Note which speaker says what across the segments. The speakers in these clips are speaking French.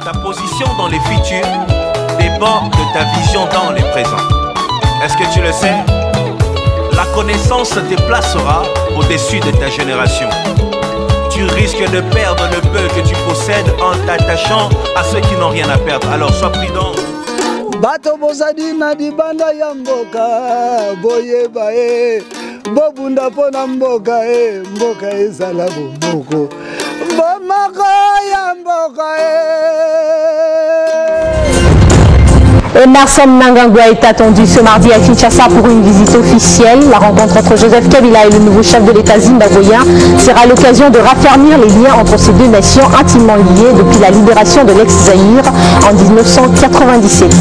Speaker 1: Ta position dans les futurs dépend de ta vision dans les présents. Est-ce que tu le sais? La connaissance te placera au-dessus de ta génération. Tu risques de perdre le peu que tu possèdes en t'attachant à ceux qui n'ont rien à perdre. Alors sois prudent.
Speaker 2: Bato bozadi na dibanda ya mboka boyeba bobunda pona mboka mboka ezala bomoko bomoko ya mboka
Speaker 3: Emerson Mnangagwa est attendu ce mardi à Kinshasa pour une visite officielle. La rencontre entre Joseph Kabila et le nouveau chef de l'État zimbabwéen sera l'occasion de raffermir les liens entre ces deux nations intimement liées depuis la libération de l'ex-Zaïre en 1997.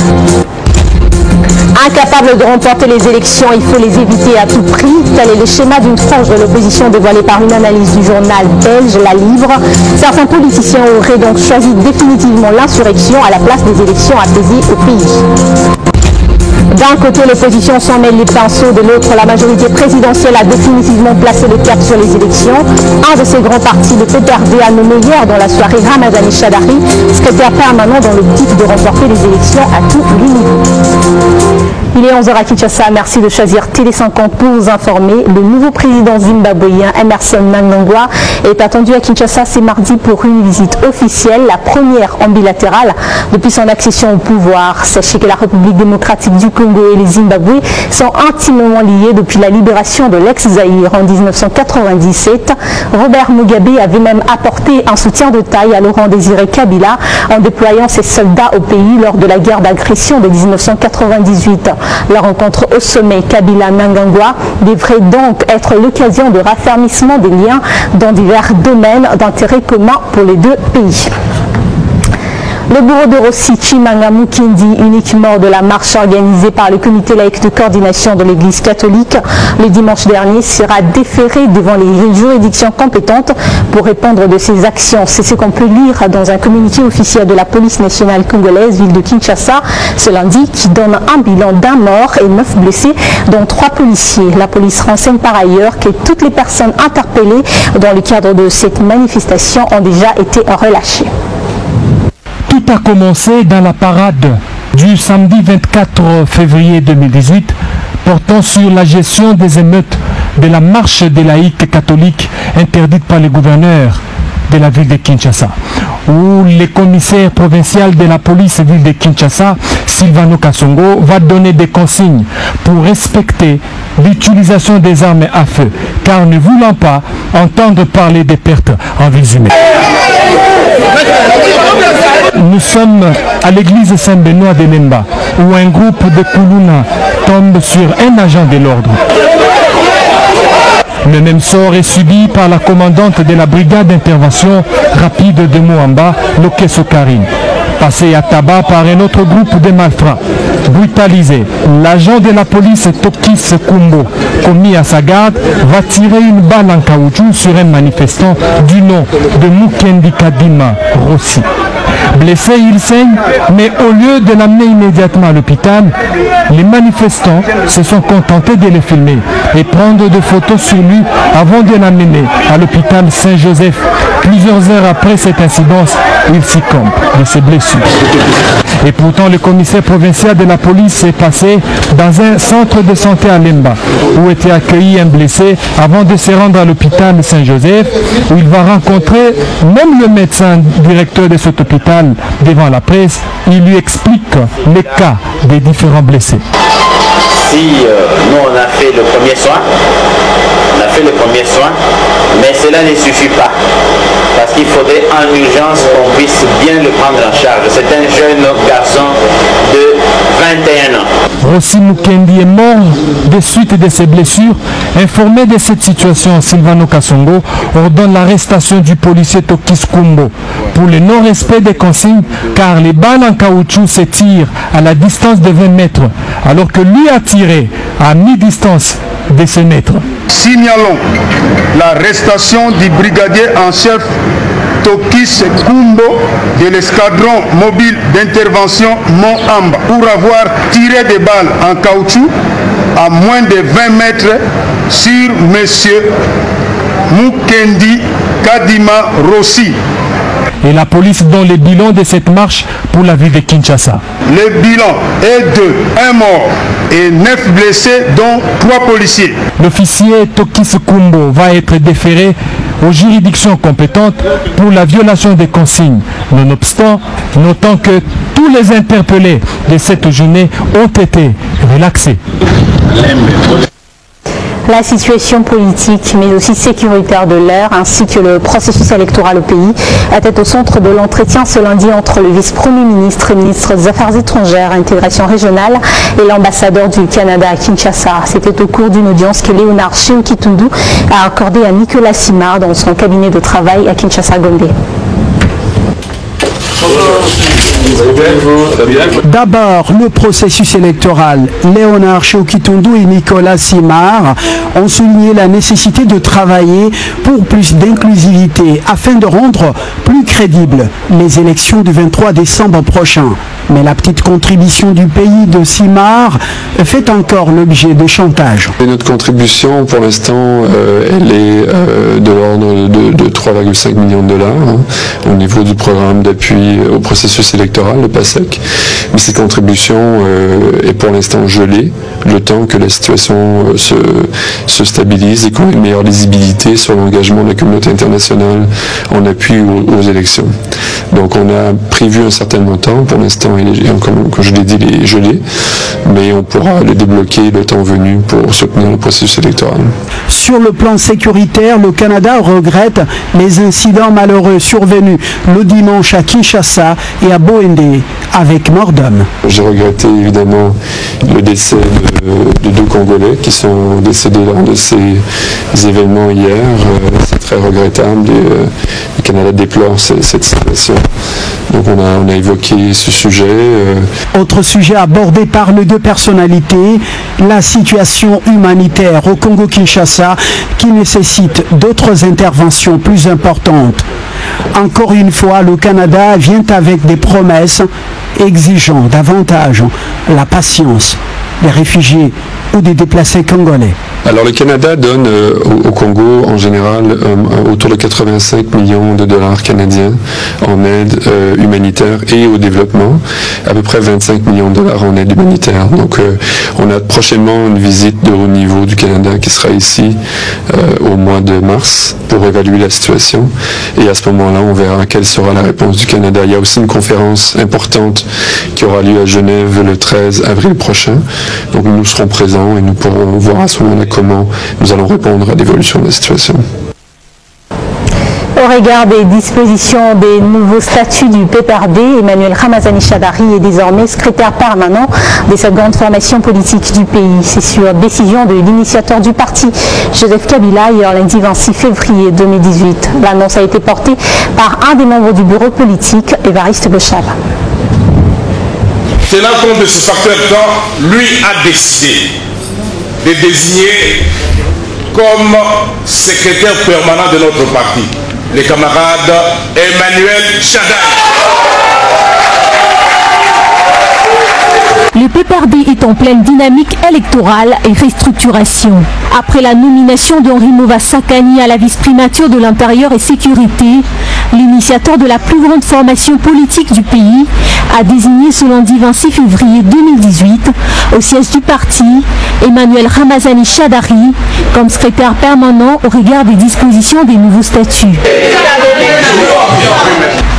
Speaker 3: Incapable de remporter les élections, il faut les éviter à tout prix. Tel est le schéma d'une frange de l'opposition dévoilée par une analyse du journal belge La Livre. Certains politiciens auraient donc choisi définitivement l'insurrection à la place des élections apaisées au pays. D'un côté, l'opposition s'en mêle les pinceaux, de l'autre, la majorité présidentielle a définitivement placé le cap sur les élections. Un de ces grands partis, le PPRD, a nommé hier dans la soirée Ramadani Chadari, secrétaire permanent dans l'optique de remporter les élections à tous les niveaux. Il est 11h à Kinshasa, merci de choisir Télé 50 pour vous informer. Le nouveau président zimbabwéen Emerson Mnangagwa est attendu à Kinshasa ce mardi pour une visite officielle, la première en bilatéral depuis son accession au pouvoir. Sachez que la République démocratique du Congo et les Zimbabwe sont intimement liés depuis la libération de l'ex-Zaïre en 1997. Robert Mugabe avait même apporté un soutien de taille à Laurent Désiré Kabila en déployant ses soldats au pays lors de la guerre d'agression de 1998. La rencontre au sommet Kabila-Mnangagwa devrait donc être l'occasion de raffermissement des liens dans divers domaines d'intérêt commun pour les deux pays. Le bourreau de Rossi, Chimanga Mukendi, unique mort de la marche organisée par le comité laïque de coordination de l'Église catholique le dimanche dernier, sera déféré devant les juridictions compétentes pour répondre de ses actions. C'est ce qu'on peut lire dans un communiqué officiel de la police nationale congolaise, ville de Kinshasa, ce lundi, qui donne un bilan d'un mort et 9 blessés, dont 3 policiers. La police renseigne par ailleurs que toutes les personnes interpellées dans le cadre de cette manifestation ont déjà été relâchées.
Speaker 4: Tout a commencé dans la parade du samedi 24 février 2018 portant sur la gestion des émeutes de la marche des laïcs catholiques interdite par le gouverneur de la ville de Kinshasa, où le commissaire provincial de la police ville de Kinshasa, Silvano Kasongo, va donner des consignes pour respecter l'utilisation des armes à feu, car ne voulant pas entendre parler des pertes en vies humaines. Nous sommes à l'église Saint-Benoît de Lemba, où un groupe de Kuluna tombe sur un agent de l'ordre. Le même sort est subi par la commandante de la brigade d'intervention rapide de Moamba, Lokeso Karine. Passé à tabac par un autre groupe de malfrats. Brutalisé, l'agent de la police Tokis Kumbo, commis à sa garde, va tirer une balle en caoutchouc sur un manifestant du nom de Mukendi Kadima Rossi. Blessé, il saigne, mais au lieu de l'amener immédiatement à l'hôpital, les manifestants se sont contentés de le filmer et prendre des photos sur lui avant de l'amener à l'hôpital Saint-Joseph. Plusieurs heures après cette incidence, il succombe de ses blessures. Et pourtant, le commissaire provincial de la police est passé dans un centre de santé à Lemba, où était accueilli un blessé avant de se rendre à l'hôpital Saint-Joseph, où il va rencontrer même le médecin directeur de cet hôpital devant la presse. Il lui explique les cas des différents blessés.
Speaker 5: Si nous on a fait le premier soin, mais cela ne suffit pas, parce qu'il faudrait en urgence qu'on puisse bien le prendre en charge. C'est un jeune garçon de 21 ans.
Speaker 4: Rossi Mukendi est mort des suites de ses blessures. Informé de cette situation, Silvano Kasongo ordonne l'arrestation du policier Tokis Kumbo pour le non-respect des consignes, car les balles en caoutchouc se tirent à la distance de 20 mètres, alors que lui a tiré à mi-distance de ces mètres.
Speaker 6: Signalons l'arrestation du brigadier en chef Tokis Kumbo de l'escadron mobile d'intervention Mont-Amba pour avoir tiré des balles en caoutchouc à moins de 20 mètres sur M. Mukendi Kadima Rossi.
Speaker 4: et la police donne le bilan de cette marche pour la ville de Kinshasa.
Speaker 6: Le bilan est de 1 mort et 9 blessés, dont 3 policiers.
Speaker 4: L'officier Tokis Kumbo va être déféré aux juridictions compétentes pour la violation des consignes. Nonobstant, notons que tous les interpellés de cette journée ont été relaxés.
Speaker 3: La situation politique, mais aussi sécuritaire de l'heure, ainsi que le processus électoral au pays, était au centre de l'entretien ce lundi entre le vice-premier ministre et ministre des Affaires étrangères, intégration régionale et l'ambassadeur du Canada à Kinshasa. C'était au cours d'une audience que Léonard Sheou-Kitundu a accordée à Nicolas Simard dans son cabinet de travail à Kinshasa-Gombe.
Speaker 2: D'abord, le processus électoral. Léonard Sheou-Kitundu et Nicolas Simard ont souligné la nécessité de travailler pour plus d'inclusivité afin de rendre plus crédibles les élections du 23 décembre prochain. Mais la petite contribution du pays de Simard fait encore l'objet de chantage.
Speaker 7: Et notre contribution, pour l'instant, elle est de l'ordre de 3,5 millions de dollars au niveau du programme d'appui au processus électoral, le PASEC. Mais cette contribution est pour l'instant gelée, le temps que la situation se stabilise et qu'on ait une meilleure lisibilité sur l'engagement de la communauté internationale en appui aux élections. Donc on a prévu un certain montant, pour l'instant, comme je l'ai dit, il est gelé, mais on pourra le débloquer le temps venu pour soutenir le processus électoral.
Speaker 2: Sur le plan sécuritaire, le Canada regrette les incidents malheureux survenus le dimanche à Kinshasa et à Boende avec mort d'homme.
Speaker 7: J'ai regretté évidemment le décès de 2 Congolais qui sont décédés lors de ces événements hier. C'est très regrettable et le Canada déplore cette situation. Donc on a évoqué ce sujet.
Speaker 2: Autre sujet abordé par les 2 personnalités, la situation humanitaire au Congo-Kinshasa qui nécessite d'autres interventions plus importantes. Encore une fois, le Canada vient avec des promesses exigeant davantage la patience des réfugiés ou des déplacés congolais.
Speaker 7: Alors le Canada donne au Congo en général autour de 85 millions de dollars canadiens en aide humanitaire et au développement, à peu près 25 millions de dollars en aide humanitaire. Donc on a prochainement une visite de haut niveau du Canada qui sera ici au mois de mars pour évaluer la situation et à ce moment-là on verra quelle sera la réponse du Canada. Il y a aussi une conférence importante qui aura lieu à Genève le 13 avril prochain. Donc nous serons présents et nous pourrons voir à ce moment-là comment nous allons répondre à l'évolution de la situation.
Speaker 3: Au regard des dispositions des nouveaux statuts du PPRD, Emmanuel Ramazani Shadari est désormais secrétaire permanent de cette grande formation politique du pays. C'est sur décision de l'initiateur du parti, Joseph Kabila, hier lundi 26 février 2018. L'annonce a été portée par un des membres du bureau politique, Évariste Bochab.
Speaker 8: Tenant compte de ce facteur temps, lui a décidé de désigner comme secrétaire permanent de notre parti le camarade Emmanuel Shadari.
Speaker 3: Le PPRD est en pleine dynamique électorale et restructuration. Après la nomination d'Henri Mova-Sakani à la vice-primature de l'Intérieur et Sécurité, l'initiateur de la plus grande formation politique du pays a désigné ce lundi 26 février 2018 au siège du parti Emmanuel Ramazani Shadari comme secrétaire permanent au regard des dispositions des nouveaux statuts.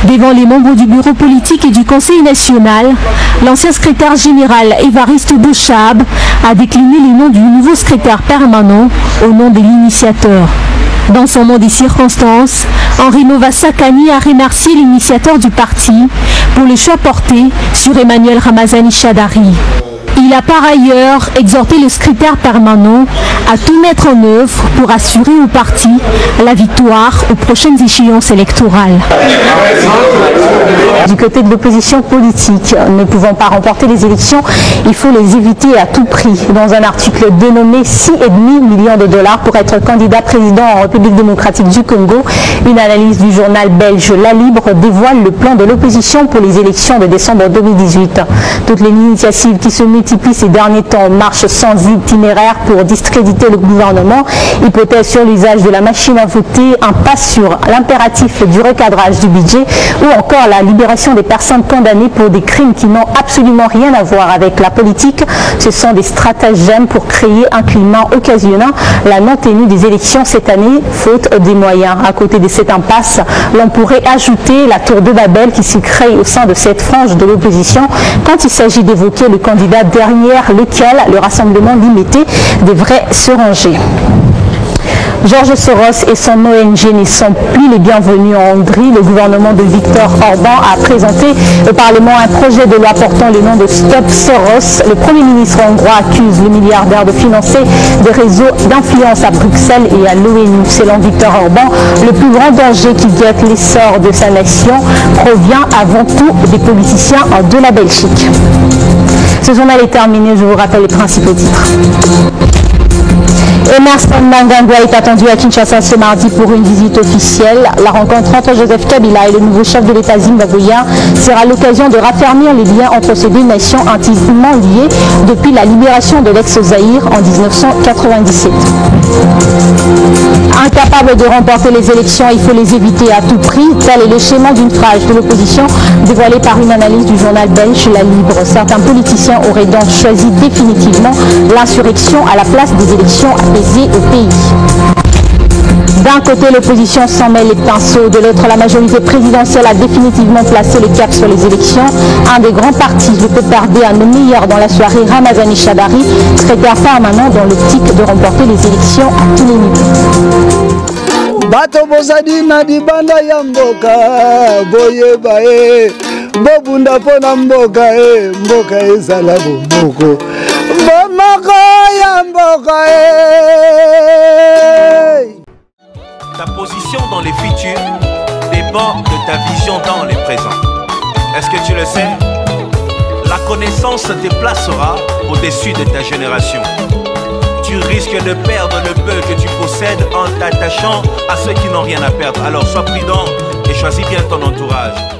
Speaker 3: Devant les membres du bureau politique et du Conseil national, l'ancien secrétaire général Évariste Bochab a décliné les noms du nouveau secrétaire permanent au nom de l'initiateur. Dans son nom des circonstances, Henri Mova-Sakani a remercié l'initiateur du parti pour le choix porté sur Emmanuel Ramazani Shadari. Il a par ailleurs exhorté le secrétaire permanent à tout mettre en œuvre pour assurer au parti la victoire aux prochaines échéances électorales. Du côté de l'opposition politique, ne pouvant pas remporter les élections, il faut les éviter à tout prix. Dans un article dénommé 6,5 millions de dollars pour être candidat président en République démocratique du Congo, une analyse du journal belge La Libre dévoile le plan de l'opposition pour les élections de décembre 2018. Toutes les initiatives qui se multiplient ces derniers temps marchent sans itinéraire pour discréditer le gouvernement. Hypothèse sur l'usage de la machine à voter, impasse sur l'impératif du recadrage du budget ou encore la libération des personnes condamnées pour des crimes qui n'ont absolument rien à voir avec la politique. Ce sont des stratagèmes pour créer un climat occasionnant la non-tenue des élections cette année, faute des moyens. À côté de cette impasse, l'on pourrait ajouter la tour de Babel qui se crée au sein de cette frange de l'opposition quand il s'agit d'évoquer le candidat derrière lequel le Rassemblement limité devrait se ranger. Georges Soros et son ONG ne sont plus les bienvenus en Hongrie. Le gouvernement de Viktor Orban a présenté au Parlement un projet de loi portant le nom de Stop Soros. Le Premier ministre hongrois accuse le milliardaire de financer des réseaux d'influence à Bruxelles et à l'ONU. Selon Viktor Orban, le plus grand danger qui guette l'essor de sa nation provient avant tout des politiciens de la Belgique. Ce journal est terminé, je vous rappelle les principaux titres. Emerson Mnangagwa est attendu à Kinshasa ce mardi pour une visite officielle. La rencontre entre Joseph Kabila et le nouveau chef de l'État zimbabwéen sera l'occasion de raffermir les liens entre ces deux nations intimement liées depuis la libération de l'ex-Zaïre en 1997. Incapable de remporter les élections, il faut les éviter à tout prix. Tel est le schéma d'une phrase de l'opposition dévoilée par une analyse du journal belge La Libre. Certains politiciens auraient donc choisi définitivement l'insurrection à la place des élections apaisées au pays. D'un côté, l'opposition s'en mêle les pinceaux, de l'autre, la majorité présidentielle a définitivement placé le cap sur les élections. Un des grands partis, le PPRD, a nommé hier dans la soirée Ramazani Shadari, secrétaire permanent dans l'optique de remporter les élections à tous les niveaux.
Speaker 9: Bato bozadi na dibanda ya mboka boyeba bobunda pona mboka mboka ezala bomoko bomoko ya mboka
Speaker 1: Ta position dans les futurs dépend de ta vision dans les présents. Est-ce que tu le sais? La connaissance te placera au-dessus de ta génération. Tu risques de perdre le peu que tu possèdes en t'attachant à ceux qui n'ont rien à perdre. Alors sois prudent et choisis bien ton entourage.